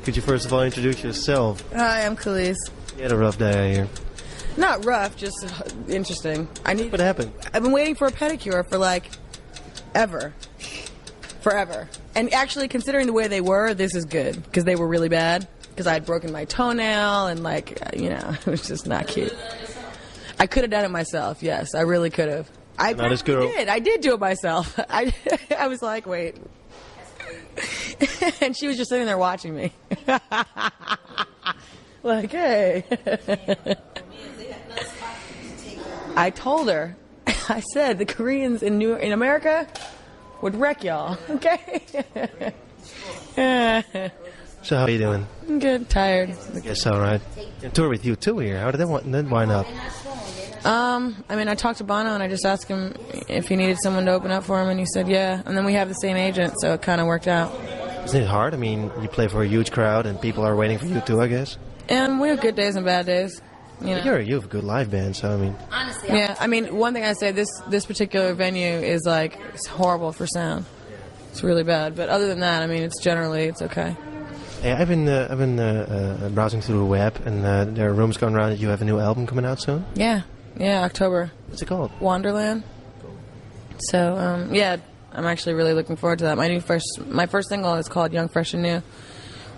Could you first of all introduce yourself? Hi, I'm Kelis. You had a rough day here. Not rough, just interesting. What happened? I've been waiting for a pedicure for like forever. And actually, considering the way they were, this is good because they were really bad. Because I had broken my toenail and it was just not cute. I could have done it myself. Yes, I really could have. I did. I did do it myself. I was like, wait. And she was just sitting there watching me. Like, hey. I told her, I said, the Koreans in America would wreck y'all, okay? So how are you doing? I'm good, tired. I guess so, right? And tour with you too here. How did that wind up? I talked to Bono and I just asked him if he needed someone to open up for him, and he said yeah. And then we have the same agent, so it kind of worked out. Isn't it hard? I mean, you play for a huge crowd and people are waiting for you too, I guess. And we have good days and bad days. You know. You have a good live band, so I mean. Honestly. Yeah, one thing I say, this particular venue is it's horrible for sound. It's really bad, but other than that, it's okay. Hey, I've been browsing through the web, and there are rumors going around that you have a new album coming out soon. Yeah, October. What's it called? Wonderland. So I'm actually really looking forward to that. My first single is called Young, Fresh and New,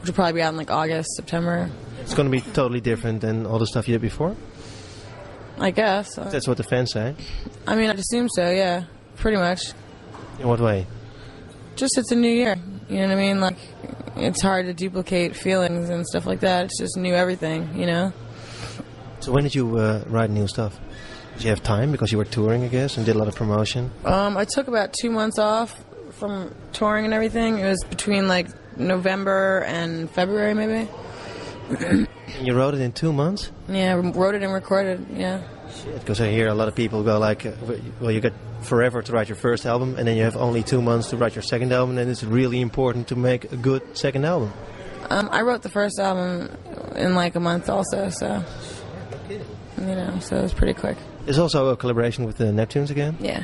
which will probably be out in August, September. It's going to be totally different than all the stuff you did before? I guess. That's what the fans say. I'd assume so, yeah. Pretty much. In what way? Just it's a new year. You know what I mean? It's hard to duplicate feelings and stuff like that. It's just new everything, you know? So when did you write new stuff? Did you have time because you were touring, I guess, and did a lot of promotion? I took about 2 months off from touring and everything. It was between November and February, maybe. And you wrote it in 2 months? Yeah, wrote it and recorded, yeah. Shit, because I hear a lot of people go well, you got forever to write your first album, and then you have only 2 months to write your second album, and it's really important to make a good second album. I wrote the first album in a month also, so, so it was pretty quick. There's also a collaboration with the Neptunes again? Yeah.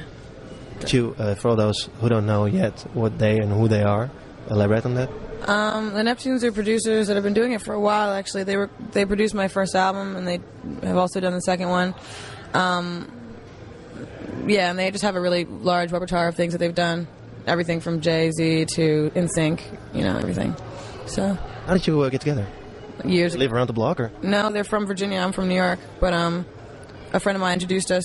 Could you, for those who don't know yet what they and who they are, elaborate on that? The Neptunes are producers that have been doing it for a while, actually. They produced my first album, and they have also done the second one. Yeah, and they just have a really large repertoire of things that they've done. Everything from Jay-Z to NSYNC, everything. So. How did you get together? Years ago. Live around the block, or? No, they're from Virginia. I'm from New York. But a friend of mine introduced us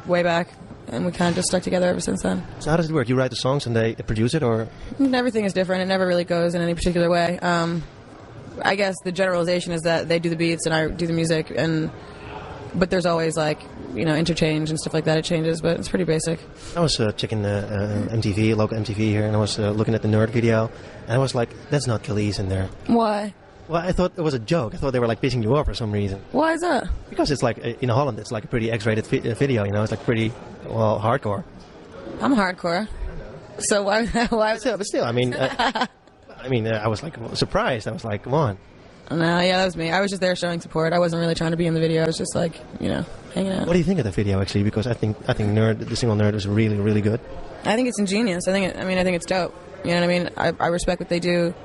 way back, and we kind of just stuck together ever since then. So how does it work? You write the songs and they produce it, or? Everything is different. It never really goes in any particular way. I guess the generalization is that they do the beats and I do the music, but there's always interchange and stuff like that. It changes, but it's pretty basic. I was checking MTV, local MTV here, and I was looking at the Nerd video, and I was like, that's not Kelis in there. Why? Well, I thought it was a joke. I thought they were pissing you off for some reason. Why is that? Because it's in Holland, it's a pretty X-rated video, It's pretty, hardcore. I'm hardcore. So why? But still, I was surprised. I was like, come on. No, yeah, that was me. I was just there showing support. I wasn't really trying to be in the video. I was just hanging out. What do you think of the video, actually? Because I think Nerd, the single Nerd, was really, really good. I think it's ingenious. I think it's dope. You know what I mean? I respect what they do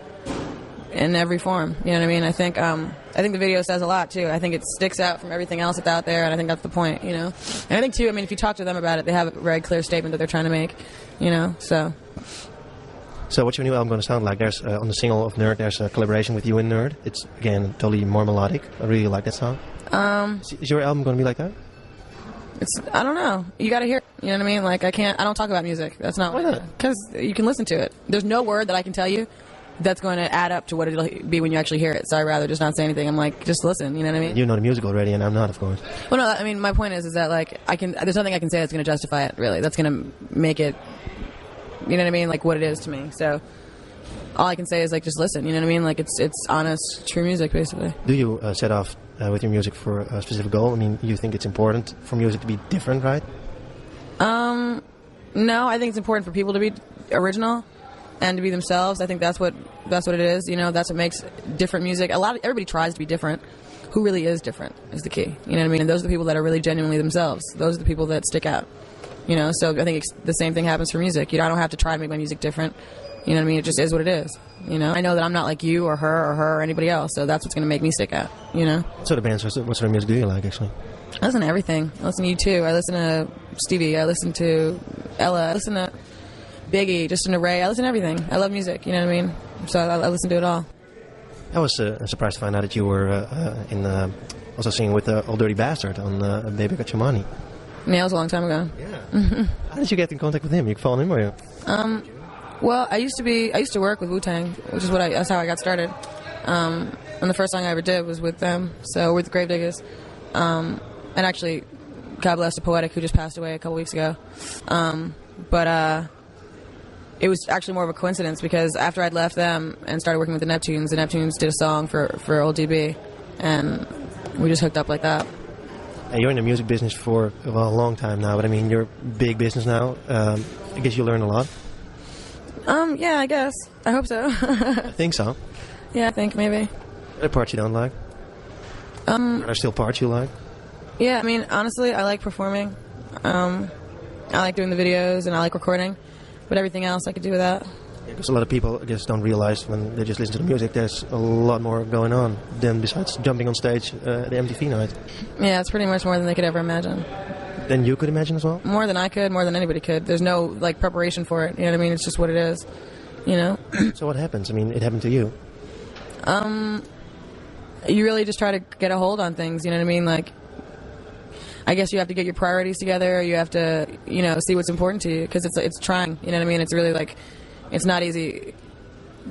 in every form. You know what I mean? I think the video says a lot too. I think it sticks out from everything else that's out there, and I think that's the point. And I think too. If you talk to them about it, they have a very clear statement that they're trying to make. So what's your new album going to sound like? There's on the single of Nerd, there's a collaboration with you and Nerd. It's again totally more melodic. I really like that song. Is your album going to be like that? I don't know. You got to hear it. You know what I mean? I don't talk about music. That's not. Why not? Because you can listen to it. There's no word that I can tell you that's going to add up to what it'll be when you actually hear it. So I'd rather just not say anything. I'm just listen. You know what I mean? You know the music already, and I'm not, of course. Well, no. My point is that there's nothing I can say that's going to justify it. Really, that's going to make it. You know what I mean? What it is to me. So all I can say is just listen. You know what I mean? It's honest, true music, basically. Do you set off with your music for a specific goal? You think it's important for music to be different, right? No, I think it's important for people to be original and to be themselves. I think that's what it is. That's what makes different music. Everybody tries to be different. Who really is different is the key. You know what I mean? And those are the people that are really genuinely themselves. Those are the people that stick out. So I think the same thing happens for music. I don't have to try to make my music different. You know what I mean? It just is what it is. You know, I know that I'm not like you or her or anybody else, so that's what's going to make me stick out, you know? What sort of bands, what sort of music do you like, actually? I listen to everything. I listen to U2. I listen to Stevie. I listen to Ella. I listen to Biggie, just an array. I listen to everything. I love music, you know what I mean? So I listen to it all. I was surprised to find out that you were also singing with Old Dirty Bastard on Baby Got Your Money. Yeah, that was a long time ago. Yeah. How did you get in contact with him? You followed him, or you? Well, I used to work with Wu-Tang, which is that's how I got started. And the first song I ever did was with them, so with the Gravediggers. And actually, God bless the Poetic, who just passed away a couple weeks ago. But it was actually more of a coincidence because after I'd left them and started working with the Neptunes did a song for Old DB, and we just hooked up like that. You're in the music business for a long time now, but I mean, you're big business now. I guess you learn a lot. Yeah, I guess. I hope so. I think so. Yeah, I think maybe. Are there parts you don't like? Are there still parts you like? Yeah, I mean, honestly, I like performing. I like doing the videos and I like recording, but everything else I could do without. Because a lot of people, I guess, don't realize when they just listen to the music, there's a lot more going on than besides jumping on stage at the MTV night. Yeah, it's pretty much more than they could ever imagine. Than you could imagine as well? More than I could, more than anybody could. There's no, like, preparation for it. You know what I mean? It's just what it is, you know? So what happens? I mean, it happened to you. You really just try to get a hold on things, you know what I mean? Like, I guess you have to get your priorities together. You have to, you know, see what's important to you because it's trying, you know what I mean? It's really, like, it's not easy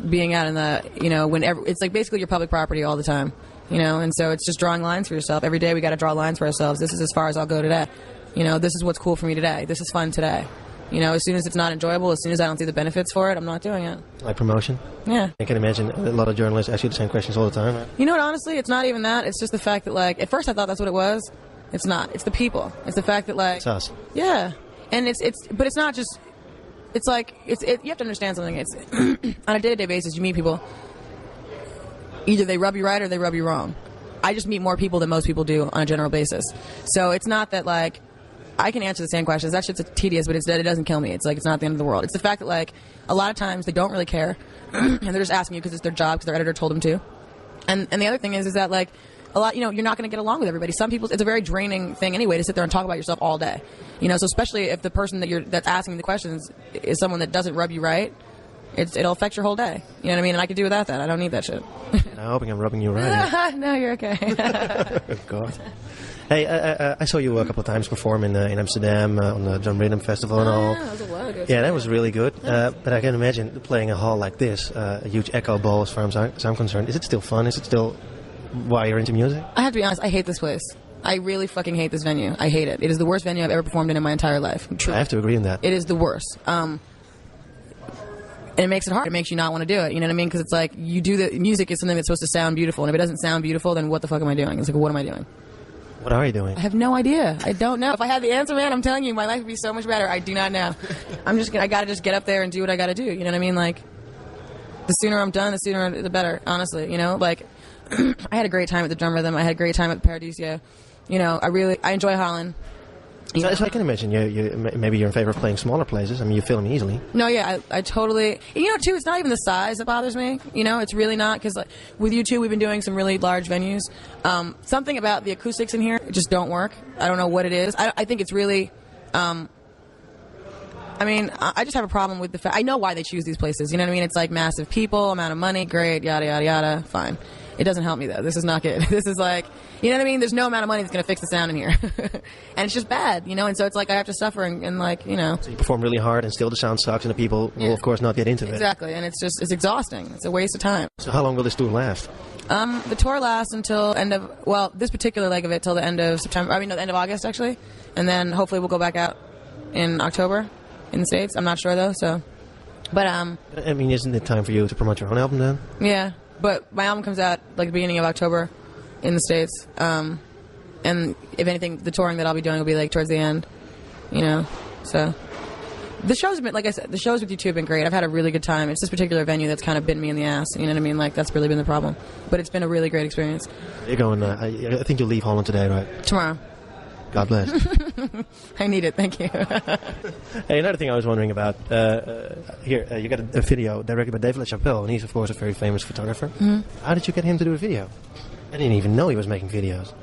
being out in the, you know, it's like basically your public property all the time, you know? And so it's just drawing lines for yourself. Every day we got to draw lines for ourselves. This is as far as I'll go today. You know, this is what's cool for me today. This is fun today. You know, as soon as it's not enjoyable, as soon as I don't see the benefits for it, I'm not doing it. Like promotion? Yeah. I can imagine a lot of journalists ask you the same questions all the time. Right? You know what, honestly, it's not even that. It's just the fact that, like, at first I thought that's what it was. It's not. It's the people. It's the fact that, like... It's us. Yeah. And but it's not just... It's like, you have to understand something. It's on a day-to-day basis, you meet people. Either they rub you right or they rub you wrong. I just meet more people than most people do on a general basis. So it's not that, like... I can answer the same questions. That shit's tedious, but it doesn't kill me. It's like, it's not the end of the world. It's the fact that, like, a lot of times they don't really care, and they're just asking you because it's their job, because their editor told them to. And the other thing is that, like, a lot, you know, you're not going to get along with everybody. Some people, it's a very draining thing anyway to sit there and talk about yourself all day. You know, so especially if the person that's asking the questions is someone that doesn't rub you right, it'll affect your whole day. You know what I mean? And I could do without that. I don't need that shit. I'm hoping I'm rubbing you right. No, you're okay. Oh, God. Hey, I saw you a couple of times perform in Amsterdam on the Drum Rhythm Festival and all. Yeah, that was a while ago. Yeah, that was really good. But I can imagine playing a hall like this, a huge echo bowl as far as I'm concerned. Is it still fun? Is it still why you're into music? I have to be honest, I hate this place. I really fucking hate this venue. I hate it. It is the worst venue I've ever performed in my entire life. True. I have to agree on that. It is the worst. And it makes it hard. It makes you not want to do it. You know what I mean? Because it's like, the music is something that's supposed to sound beautiful. And if it doesn't sound beautiful, then what the fuck am I doing? It's like, what am I doing? What are you doing? I have no idea. I don't know. If I had the answer, man, I'm telling you, my life would be so much better. I do not know. I gotta just get up there and do what I gotta do. You know what I mean? Like, the sooner I'm done, the sooner the better, honestly. You know? Like, I had a great time at the Drum Rhythm. I had a great time at the Paradiso. You know, I enjoy Holland. So I can imagine maybe you're in favor of playing smaller places. I mean, you fill them easily. No, yeah, I totally... You know, too, it's not even the size that bothers me. You know, it's really not, because like, with U2, we've been doing some really large venues. Something about the acoustics in here just don't work. I don't know what it is. I think it's really... I mean, I just have a problem with the fact... I know why they choose these places. You know what I mean? It's like massive people, amount of money, great, yada, yada, yada, fine. It doesn't help me, though. This is not good. This is like, you know what I mean? There's no amount of money that's going to fix the sound in here. And it's just bad, you know? And so it's like I have to suffer and like, you know. So you perform really hard and still the sound sucks and the people will, of course, not get into it. Exactly. And it's exhausting. It's a waste of time. So how long will this tour last? The tour lasts until this particular leg of it till the end of September. I mean, no, the end of August, actually. And then hopefully we'll go back out in October in the States. I'm not sure, though, so. But, I mean, isn't it time for you to promote your own album then? Yeah. But my album comes out like the beginning of October in the States. And if anything, the touring that I'll be doing will be like towards the end, you know. So the shows have been, like I said, the shows with you two have been great. I've had a really good time. It's this particular venue that's kind of bitten me in the ass. You know what I mean? Like, that's really been the problem. But it's been a really great experience. You're going, I think you'll leave Holland today, right? Tomorrow. God bless. I need it, thank you. Hey, another thing I was wondering about. Here, you got a video directed by David LaChapelle, and he's, of course, a very famous photographer. Mm-hmm. How did you get him to do a video? I didn't even know he was making videos.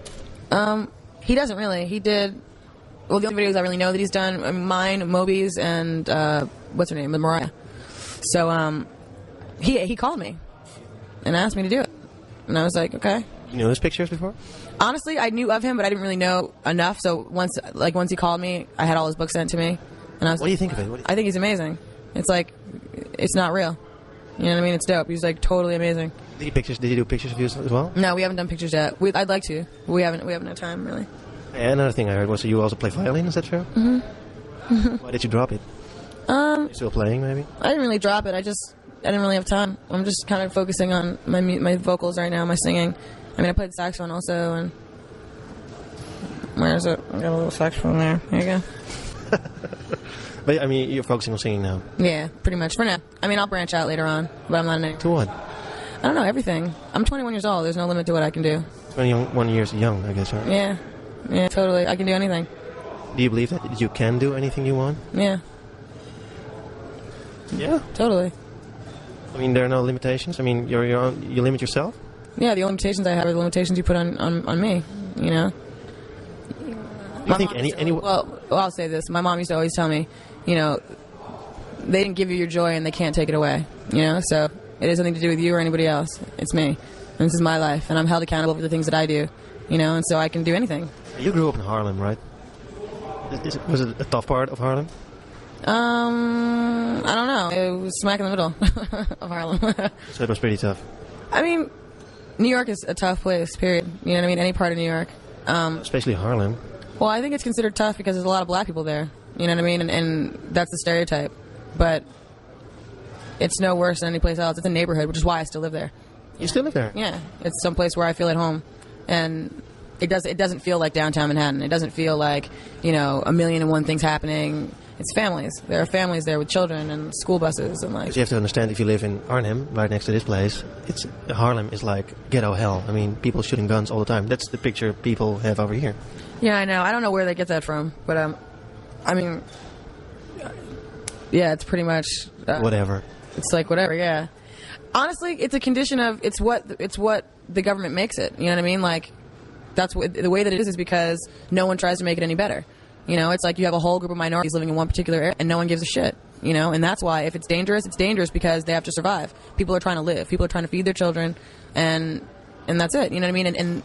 He doesn't really. He did... Well, the only videos I really know that he's done are mine, Moby's, and what's her name? The Mariah. So, he called me and asked me to do it. And I was like, okay. You knew his pictures before? Honestly, I knew of him, but I didn't really know enough. So once he called me, I had all his books sent to me, and I was. What do you think of it? I think he's amazing. It's like, it's not real. You know what I mean? It's dope. He's like totally amazing. Did he do pictures of you as well? No, we haven't done pictures yet. I'd like to. We haven't had time really. And another thing I heard was that you also play violin. Is that true? Mm-hmm. Why did you drop it? You're still playing, maybe? I didn't really drop it. I didn't really have time. I'm just kind of focusing on my vocals right now, my singing. I mean, I played saxophone also, and where is it? I got a little saxophone there. There you go. But I mean, you're focusing on singing now. Yeah, pretty much for now. I mean, I'll branch out later on, but I'm not in it. To what? I don't know, everything. I'm 21 years old. There's no limit to what I can do. 21 years young, I guess, right? Yeah, totally. I can do anything. Do you believe that you can do anything you want? Yeah. Yeah. Totally. I mean, there are no limitations. I mean, you limit yourself. Yeah, the only limitations I have are the limitations you put on me. You know. Do you think any? Well, I'll say this. My mom used to always tell me, you know, they didn't give you your joy and they can't take it away. You know, so it has nothing to do with you or anybody else. It's me, and this is my life, and I'm held accountable for the things that I do. You know, and so I can do anything. You grew up in Harlem, right? Was it a tough part of Harlem? I don't know. It was smack in the middle of Harlem. So it was pretty tough. I mean, New York is a tough place, period. You know what I mean? Any part of New York. Especially Harlem. Well, I think it's considered tough because there's a lot of black people there. You know what I mean? And that's the stereotype. But it's no worse than any place else. It's a neighborhood, which is why I still live there. You still live there? Yeah. It's someplace where I feel at home. And it doesn't feel like downtown Manhattan. It doesn't feel like, you know, 1,000,001 things happening. It's families. There are families there with children and school buses and like. But you have to understand, if you live in Arnhem, right next to this place, Harlem is like ghetto hell. I mean, people shooting guns all the time. That's the picture people have over here. Yeah, I know. I don't know where they get that from, but I mean, yeah, it's pretty much whatever. It's like whatever. Yeah. Honestly, it's a condition of it's what the government makes it. You know what I mean? Like that's the way that it is because no one tries to make it any better. You know, it's like you have a whole group of minorities living in one particular area, and no one gives a shit. You know, and that's why if it's dangerous because they have to survive. People are trying to live. People are trying to feed their children, and that's it. You know what I mean? And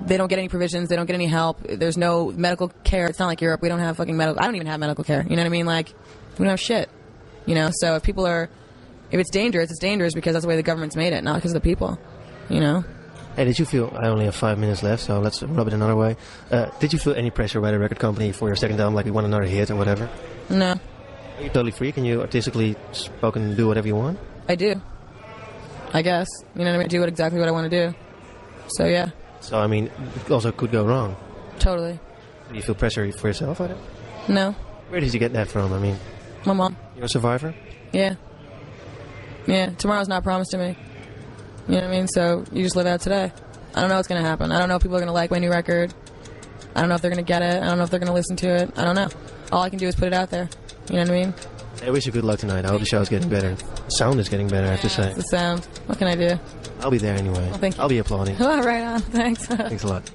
they don't get any provisions. They don't get any help. There's no medical care. It's not like Europe. We don't have fucking medical. I don't even have medical care. You know what I mean? Like we don't have shit. You know, so if it's dangerous, it's dangerous because that's the way the government's made it, not because of the people. You know. Hey, did you feel, I only have 5 minutes left, so let's rub it another way. Did you feel any pressure by the record company for your second album, like you want another hit or whatever? No. Are you totally free? Can you artistically spoken do whatever you want? I do. I guess. You know what I mean? I do exactly what I want to do. So, yeah. So, I mean, it also could go wrong. Totally. Do you feel pressure for yourself on it? No. Where did you get that from? I mean... My mom. You're a survivor? Yeah. Yeah. Tomorrow's not promised to me. You know what I mean? So you just live out today. I don't know what's going to happen. I don't know if people are going to like my new record. I don't know if they're going to get it. I don't know if they're going to listen to it. I don't know. All I can do is put it out there. You know what I mean? I wish you good luck tonight. I hope the show's getting better. The sound is getting better, I have to say. It's the sound. What can I do? I'll be there anyway. Well, thank you. I'll be applauding. Oh, right on. Thanks. Thanks a lot.